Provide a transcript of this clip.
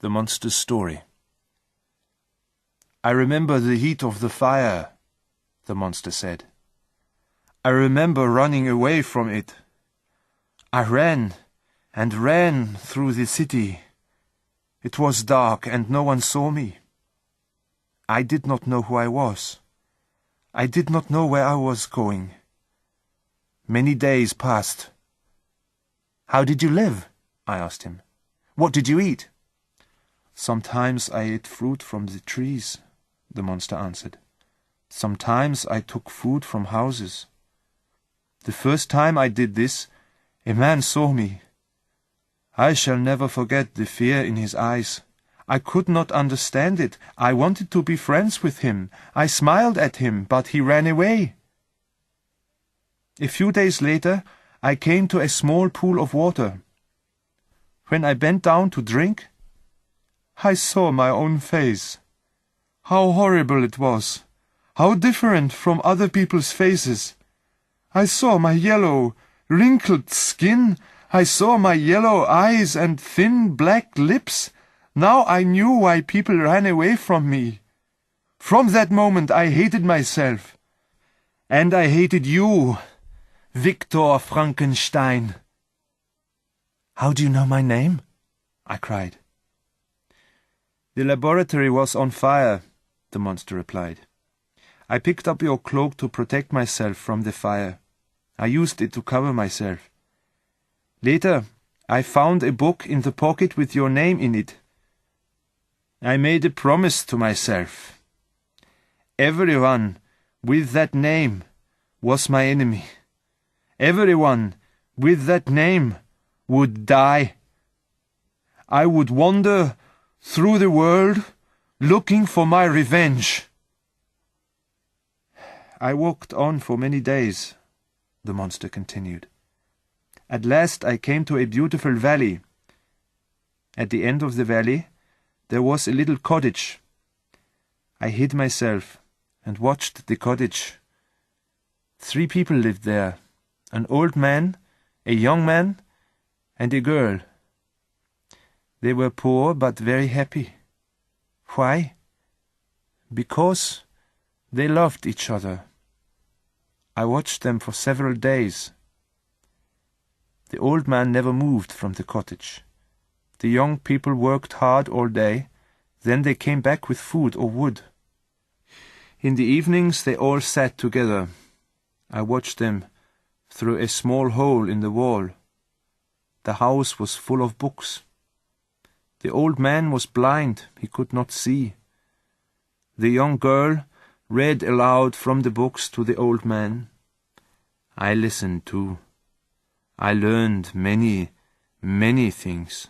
The Monster's Story. I remember the heat of the fire, the monster said. I remember running away from it. I ran and ran through the city. It was dark and no one saw me. I did not know who I was. I did not know where I was going. Many days passed. How did you live? I asked him. What did you eat? Sometimes I ate fruit from the trees, the monster answered. Sometimes I took food from houses. The first time I did this, a man saw me. I shall never forget the fear in his eyes. I could not understand it. I wanted to be friends with him. I smiled at him, but he ran away. A few days later, I came to a small pool of water. When I bent down to drink, I saw my own face. How horrible it was! How different from other people's faces! I saw my yellow, wrinkled skin. I saw my yellow eyes and thin black lips. Now I knew why people ran away from me. From that moment I hated myself. And I hated you, Victor Frankenstein. How do you know my name? I cried. The laboratory was on fire, the monster replied. I picked up your cloak to protect myself from the fire. I used it to cover myself. Later, I found a book in the pocket with your name in it. I made a promise to myself. Everyone with that name was my enemy. Everyone with that name would die. I would wander through the world looking for my revenge. I walked on for many days, the monster continued. At last I came to a beautiful valley. At the end of the valley there was a little cottage. I hid myself and watched the cottage. 3 people lived there, an old man, a young man, and a girl. They were poor but very happy. Why? Because they loved each other. I watched them for several days. The old man never moved from the cottage. The young people worked hard all day, then they came back with food or wood. In the evenings they all sat together. I watched them through a small hole in the wall. The house was full of books. The old man was blind, he could not see. The young girl read aloud from the books to the old man. I listened too. I learned many, many things.